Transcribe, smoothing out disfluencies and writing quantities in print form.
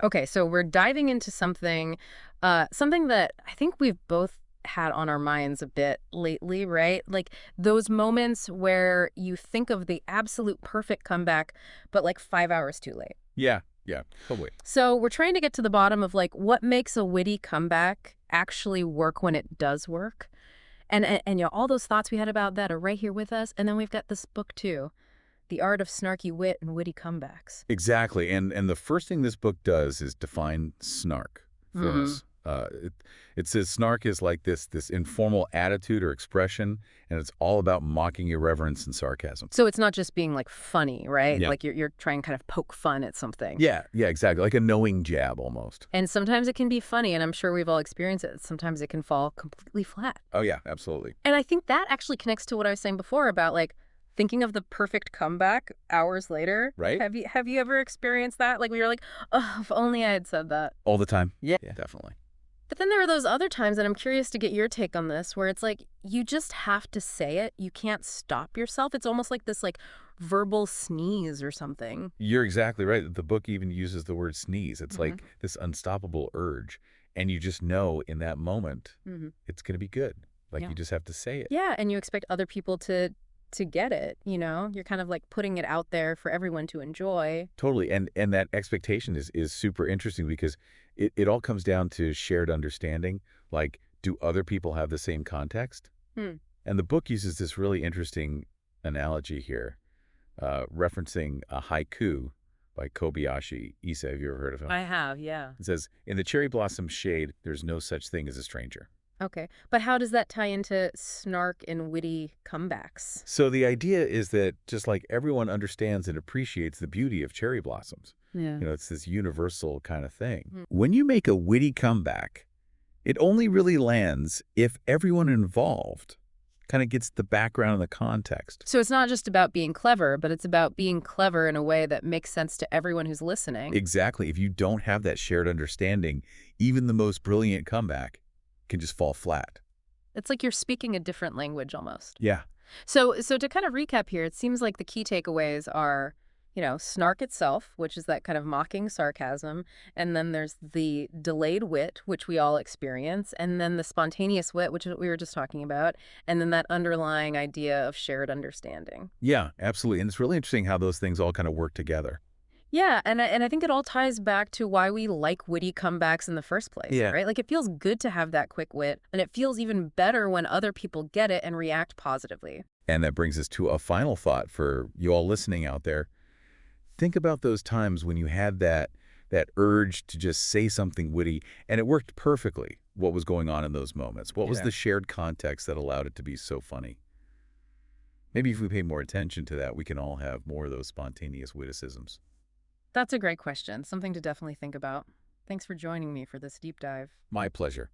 Okay, so we're diving into something that I think we've both had on our minds a bit lately, right? Like those moments where you think of the absolute perfect comeback, but like 5 hours too late. Yeah, yeah, totally. So we're trying to get to the bottom of like what makes a witty comeback actually work when it does work. And all those thoughts we had about that are right here with us. And then we've got this book too, The Art of Snarky Wit and Witty Comebacks. Exactly. And the first thing this book does is define snark for Hmm. us. It says snark is like this informal attitude or expression, and it's all about mocking irreverence and sarcasm. So it's not just being like funny, right? Yeah. Like you're trying to kind of poke fun at something. Yeah, yeah, exactly. Like a knowing jab almost. And sometimes it can be funny, and I'm sure we've all experienced it. Sometimes it can fall completely flat. Oh yeah, absolutely. And I think that actually connects to what I was saying before about like thinking of the perfect comeback hours later. Right? Have you ever experienced that? Like we were like, oh, if only I had said that. All the time. Yeah. Yeah, definitely. But then there are those other times, and I'm curious to get your take on this, where it's like you just have to say it. You can't stop yourself. It's almost like this like verbal sneeze or something. You're exactly right. The book even uses the word sneeze. It's Hmm. like this unstoppable urge, and you just know in that moment Hmm. it's going to be good. Like Yeah. you just have to say it. Yeah, and you expect other people to get it, you know? You're kind of like putting it out there for everyone to enjoy. Totally. And that expectation is super interesting because it all comes down to shared understanding. Like, do other people have the same context? Hmm. And the book uses this really interesting analogy here, referencing a haiku by Kobayashi Issa. Have you ever heard of him? I have, yeah. It says, "In the cherry blossom shade, there's no such thing as a stranger." Okay. But how does that tie into snark and witty comebacks? So the idea is that just like everyone understands and appreciates the beauty of cherry blossoms, Yeah. it's this universal kind of thing. Hmm. When you make a witty comeback, it only really lands if everyone involved kind of gets the background and the context. So it's not just about being clever, but it's about being clever in a way that makes sense to everyone who's listening. Exactly. If you don't have that shared understanding, even the most brilliant comeback can just fall flat. It's like you're speaking a different language almost. Yeah. So to kind of recap here, it seems like the key takeaways are, snark itself, which is that kind of mocking sarcasm, and then there's the delayed wit, which we all experience, and then the spontaneous wit, which is what we were just talking about, and then that underlying idea of shared understanding. Yeah, absolutely. And it's really interesting how those things all kind of work together. Yeah, and I think it all ties back to why we like witty comebacks in the first place, Yeah. right? Like it feels good to have that quick wit, and it feels even better when other people get it and react positively. And that brings us to a final thought for you all listening out there. Think about those times when you had that urge to just say something witty, and it worked perfectly. What was going on in those moments? What was Yeah. the shared context that allowed it to be so funny? Maybe if we pay more attention to that, we can all have more of those spontaneous witticisms. That's a great question, something to definitely think about. Thanks for joining me for this deep dive. My pleasure.